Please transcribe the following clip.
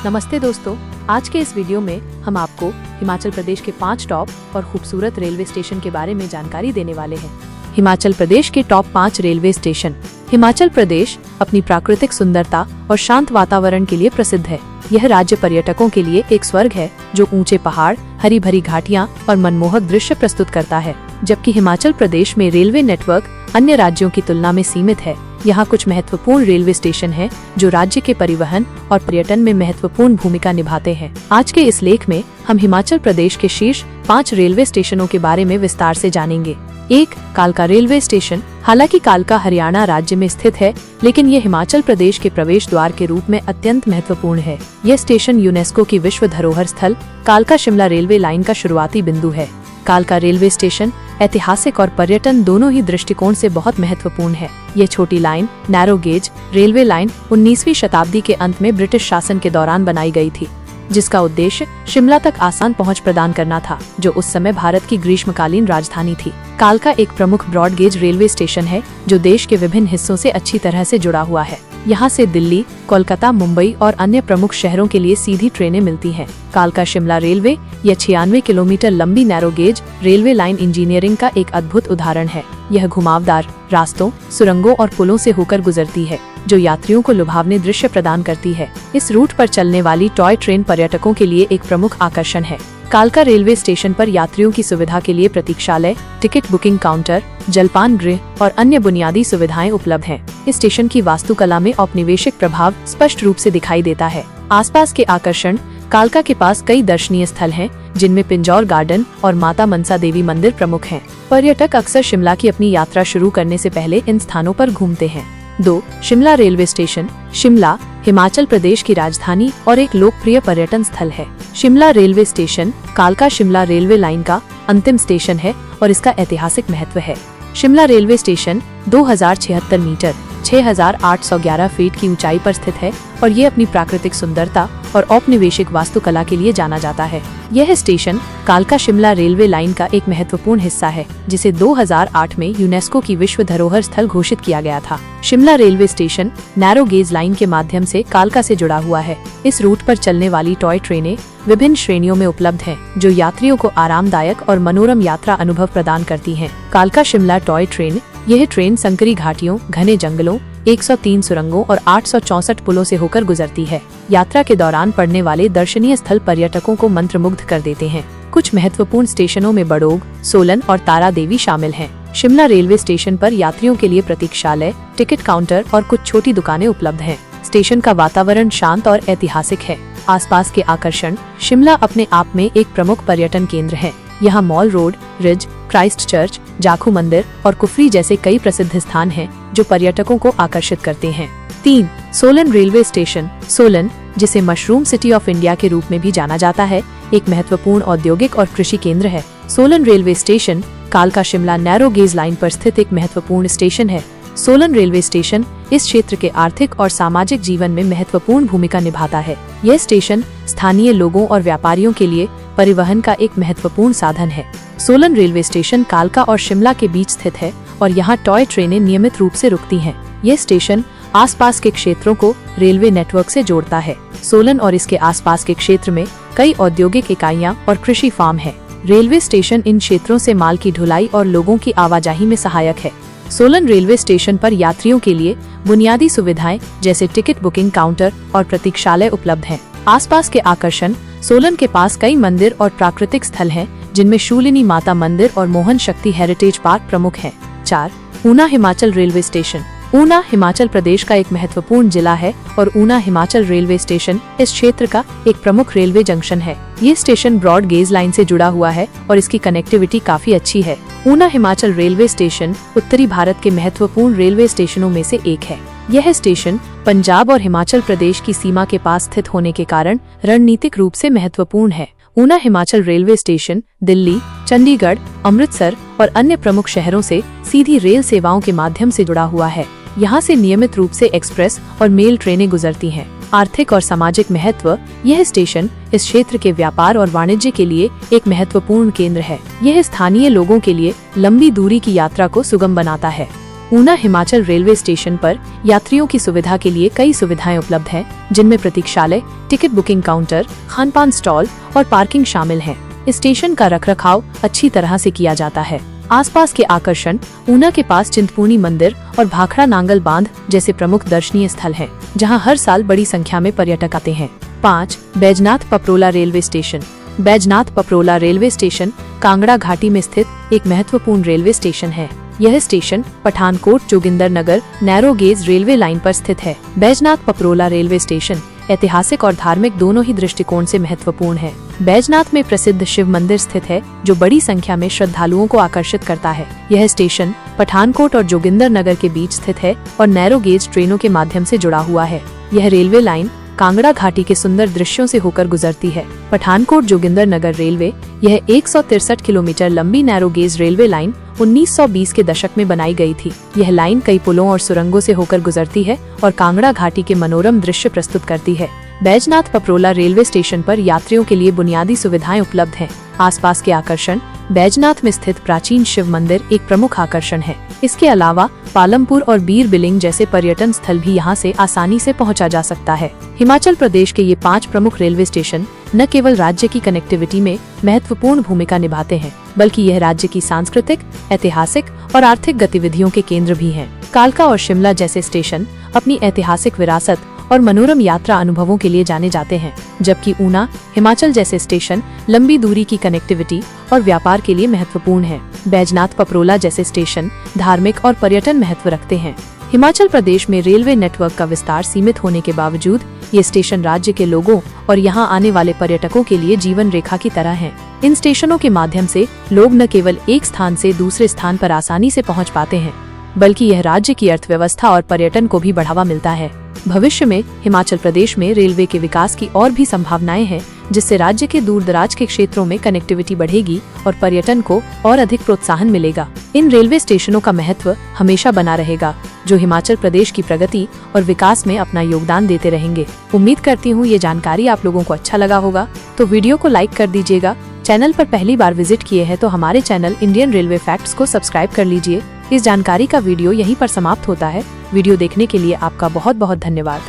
नमस्ते दोस्तों, आज के इस वीडियो में हम आपको हिमाचल प्रदेश के 5 टॉप और खूबसूरत रेलवे स्टेशन के बारे में जानकारी देने वाले हैं। हिमाचल प्रदेश के top 5 railway station. Himachal Pradesh अपनी प्राकृतिक सुंदरता और शांत वातावरण के लिए प्रसिद्ध है। यह राज्य पर्यटकों के लिए एक स्वर्ग है, जो ऊंचे पहाड़, हरी भरी घाटियां और मनमोहक दृश्य प्रस्तुत करता है। जबकि हिमाचल प्रदेश में रेलवे नेटवर्क अन्य राज्यों की तुलना में सीमित है, यहाँ कुछ महत्वपूर्ण रेलवे स्टेशन हैं जो राज्य के परिवहन और पर्यटन में महत्वपूर्ण भूमिका निभाते हैं। आज के इस लेख में हम हिमाचल प्रदेश के शीर्ष 5 रेलवे स्टेशनों के बारे में विस्तार से जानेंगे। 1. कालका रेलवे स्टेशन। हालांकि कालका हरियाणा राज्य में स्थित है, लेकिन यह हिमाचल प्रदेश के प्रवेश द्वार के रूप में अत्यंत महत्वपूर्ण है। यह स्टेशन यूनेस्को की विश्व धरोहर स्थल कालका शिमला रेलवे लाइन का शुरुआती बिंदु है। कालका रेलवे स्टेशन ऐतिहासिक और पर्यटन दोनों ही दृष्टिकोण से बहुत महत्वपूर्ण है। यह छोटी line, narrow gauge railway line 19वीं शताब्दी के अंत में ब्रिटिश शासन के दौरान बनाई गई थी, जिसका उद्देश्य शिमला तक आसान पहुंच प्रदान करना था, जो उस समय भारत की ग्रीष्मकालीन राजधानी थी। कालका एक प्रमुख ब्रॉड गेज रेलवे स्टेशन है, जो देश के विभिन्न हिस्सों से अच्छी तरह से जुड़ा हुआ है। यहाँ से दिल्ली, कोलकाता, मुंबई और अन्य प्रमुख शहरों के लिए सीधी ट्रेनें मिलती हैं। कालका शिमला रेलवे यह 96 किलोमीटर लंबी narrow gauge railway line engineering का एक अद्भुत उदाहरण है। यह घुमावदार रास्तों, सुरंगों और पुलों से होकर गुजरती है, जो यात्रियों को लुभावने दृश्य प्रदान करती है। इस रूट पर चलने वाली टॉय ट्रेन पर्यटकों के लिए एक प्रमुख आकर्षण है। कालका रेलवे स्टेशन पर यात्रियों की सुविधा के लिए प्रतीक्षालय, टिकट बुकिंग काउंटर, जलपान गृह और अन्य बुनियादी सुविधाएं उपलब्ध हैं। इस स्टेशन की वास्तुकला में औपनिवेशिक प्रभाव स्पष्ट रूप से दिखाई देता है। आसपास के आकर्षण। कालका के पास कई दर्शनीय स्थल हैं, जिनमें पिंजौर गार्डन और माता मनसा देवी मंदिर प्रमुख हैं। पर्यटक अक्सर शिमला की अपनी यात्रा शुरू करने से पहले इन स्थानों पर घूमते हैं। 2. Shimla railway station. शिमला हिमाचल प्रदेश की राजधानी और एक लोकप्रिय पर्यटन स्थल है। शिमला रेलवे स्टेशन कालका शिमला रेलवे लाइन का अंतिम स्टेशन है और इसका ऐतिहासिक महत्व है। Shimla railway station 2076 metre 6811 feet की ऊंचाई पर स्थित है और ये अपनी प्राकृतिक सुंदरता और औपनिवेशिक वास्तुकला के लिए जाना जाता है। यह स्टेशन कालका शिमला रेलवे लाइन का एक महत्वपूर्ण हिस्सा है, जिसे 2008 में यूनेस्को की विश्व धरोहर स्थल घोषित किया गया था। Shimla railway station narrow gauge line के माध्यम से कालका से जुड़ा हुआ है। इस रूट पर चलने वाली टॉय ट्रेनें विभिन्न श्रेणियों में उपलब्ध हैं, जो यात्रियों को आरामदायक और मनोरम यात्रा अनुभव प्रदान करती हैं। कालका शिमला टॉय ट्रेन। यह ट्रेन संकरी घाटियों, घने जंगलों, 103 सुरंगों और 864 पुलों से होकर गुजरती है। यात्रा के दौरान पड़ने वाले दर्शनीय स्थल पर्यटकों को मंत्रमुग्ध कर देते हैं। कुछ महत्वपूर्ण स्टेशनों में बड़ोग, सोलन और तारा देवी शामिल हैं। शिमला रेलवे स्टेशन पर यात्रियों के लिए प्रतीक्षालय, टिकट काउंटर और कुछ छोटी दुकानें उपलब्ध हैं। स्टेशन का वातावरण शांत और ऐतिहासिक है। आसपास के आकर्षण। शिमला अपने आप में एक प्रमुख पर्यटन केंद्र है। यहाँ mall road, ridge, Christ church, Jakhu मंदिर और कुफरी जैसे कई प्रसिद्ध स्थान हैं, जो पर्यटकों को आकर्षित करते हैं। 3. Solan railway station. सोलन, जिसे मशरूम सिटी ऑफ इंडिया के रूप में भी जाना जाता है, एक महत्वपूर्ण औद्योगिक और कृषि केंद्र है। सोलन रेलवे स्टेशन कालका शिमला नैरो गेज लाइन पर स्थित एक महत्वपूर्ण स्टेशन है। सोलन रेलवे स्टेशन इस क्षेत्र के आर्थिक और सामाजिक जीवन में महत्वपूर्ण भूमिका निभाता है। यह स्टेशन स्थानीय लोगों और व्यापारियों के लिए परिवहन का एक महत्वपूर्ण साधन है। सोलन रेलवे स्टेशन कालका और शिमला के बीच स्थित है और यहाँ टॉय ट्रेनें नियमित रूप से रुकती हैं। यह स्टेशन आसपास के क्षेत्रों को रेलवे नेटवर्क से जोड़ता है। सोलन और इसके आसपास के क्षेत्र में कई औद्योगिक इकाइयां और कृषि फार्म है। रेलवे स्टेशन इन क्षेत्रों से माल की ढुलाई और लोगों की आवाजाही में सहायक है। सोलन रेलवे स्टेशन पर यात्रियों के लिए बुनियादी सुविधाएं जैसे टिकट बुकिंग काउंटर और प्रतीक्षालय उपलब्ध हैं। आसपास के आकर्षण। सोलन के पास कई मंदिर और प्राकृतिक स्थल हैं, जिनमें शूलिनी माता मंदिर और मोहन शक्ति हेरिटेज पार्क प्रमुख हैं। 4. Una Himachal railway station. ऊना हिमाचल प्रदेश का एक महत्वपूर्ण जिला है और ऊना हिमाचल रेलवे स्टेशन इस क्षेत्र का एक प्रमुख रेलवे जंक्शन है। ये स्टेशन ब्रॉड गेज लाइन से जुड़ा हुआ है और इसकी कनेक्टिविटी काफी अच्छी है। ऊना हिमाचल रेलवे स्टेशन उत्तरी भारत के महत्वपूर्ण रेलवे स्टेशनों में से एक है। यह स्टेशन पंजाब और हिमाचल प्रदेश की सीमा के पास स्थित होने के कारण रणनीतिक रूप से महत्वपूर्ण है। ऊना हिमाचल रेलवे स्टेशन दिल्ली, चंडीगढ़, अमृतसर और अन्य प्रमुख शहरों से सीधी रेल सेवाओं के माध्यम से जुड़ा हुआ है। यहाँ से नियमित रूप से एक्सप्रेस और मेल ट्रेनें गुजरती हैं। आर्थिक और सामाजिक महत्व। यह स्टेशन इस क्षेत्र के व्यापार और वाणिज्य के लिए एक महत्वपूर्ण केंद्र है। यह स्थानीय लोगों के लिए लंबी दूरी की यात्रा को सुगम बनाता है। ऊना हिमाचल रेलवे स्टेशन पर यात्रियों की सुविधा के लिए कई सुविधाएं उपलब्ध हैं, जिनमें प्रतीक्षालय, टिकट बुकिंग काउंटर, खानपान स्टॉल और पार्किंग शामिल है। स्टेशन का रखरखाव अच्छी तरह से किया जाता है। आसपास के आकर्षण ऊना के पास चिंतपूर्णी मंदिर और भाखड़ा नांगल बांध जैसे प्रमुख दर्शनीय स्थल हैं, जहां हर साल बड़ी संख्या में पर्यटक आते हैं। 5. Baijnath Paprola railway station. Baijnath Paprola railway station Kangra घाटी में स्थित एक महत्वपूर्ण रेलवे स्टेशन है। यह station Pathankot Jogindernagar narrow gauge railway line पर स्थित है। बैजनाथ पपरोला रेलवे स्टेशन ऐतिहासिक और धार्मिक दोनों ही दृष्टिकोण से महत्वपूर्ण है। बैजनाथ में प्रसिद्ध शिव मंदिर स्थित है, जो बड़ी संख्या में श्रद्धालुओं को आकर्षित करता है। यह स्टेशन पठानकोट और जोगिंदरनगर के बीच स्थित है और नैरो गेज ट्रेनों के माध्यम से जुड़ा हुआ है। यह रेलवे लाइन कांगड़ा घाटी के सुंदर दृश्यों से होकर गुजरती है। पठानकोट जोगिंदरनगर रेलवे यह 163 किलोमीटर लंबी नैरो गेज रेलवे लाइन 1920 के दशक में बनाई गई थी। यह लाइन कई पुलों और सुरंगों से होकर गुजरती है और कांगड़ा घाटी के मनोरम दृश्य प्रस्तुत करती है। बैजनाथ पपरोला रेलवे स्टेशन पर यात्रियों के लिए बुनियादी सुविधाएं उपलब्ध हैं। आसपास के आकर्षण बैजनाथ में स्थित प्राचीन शिव मंदिर एक प्रमुख आकर्षण है। इसके अलावा पालमपुर और बीर बिलिंग जैसे पर्यटन स्थल भी यहां से आसानी से पहुंचा जा सकता है। हिमाचल प्रदेश के ये 5 प्रमुख रेलवे स्टेशन न केवल राज्य की कनेक्टिविटी में महत्वपूर्ण भूमिका निभाते हैं, बल्कि यह राज्य की सांस्कृतिक, ऐतिहासिक और आर्थिक गतिविधियों के केंद्र भी हैं। कालका और शिमला जैसे स्टेशन अपनी ऐतिहासिक विरासत और मनोरम यात्रा अनुभवों के लिए जाने जाते हैं, जबकि ऊना, हिमाचल जैसे स्टेशन लंबी दूरी की कनेक्टिविटी और व्यापार के लिए महत्वपूर्ण हैं। बैजनाथ पपरोला जैसे स्टेशन धार्मिक और पर्यटन महत्व रखते हैं। हिमाचल प्रदेश में रेलवे नेटवर्क का विस्तार सीमित होने के बावजूद ये स्टेशन राज्य के लोगों और यहाँ आने वाले पर्यटकों के लिए जीवन रेखा की तरह हैं। इन स्टेशनों के माध्यम से लोग न केवल एक स्थान से दूसरे स्थान पर आसानी से पहुँच पाते हैं, बल्कि यह राज्य की अर्थव्यवस्था और पर्यटन को भी बढ़ावा मिलता है। भविष्य में हिमाचल प्रदेश में रेलवे के विकास की और भी संभावनाएं हैं, जिससे राज्य के दूर दराज के क्षेत्रों में कनेक्टिविटी बढ़ेगी और पर्यटन को और अधिक प्रोत्साहन मिलेगा। इन रेलवे स्टेशनों का महत्व हमेशा बना रहेगा, जो हिमाचल प्रदेश की प्रगति और विकास में अपना योगदान देते रहेंगे। उम्मीद करती हूँ ये जानकारी आप लोगों को अच्छा लगा होगा, तो वीडियो को लाइक कर दीजिएगा। चैनल पर पहली बार विजिट किए हैं तो हमारे चैनल इंडियन रेलवे फैक्ट्स को सब्सक्राइब कर लीजिए। इस जानकारी का वीडियो यहीं पर समाप्त होता है। वीडियो देखने के लिए आपका बहुत बहुत धन्यवाद।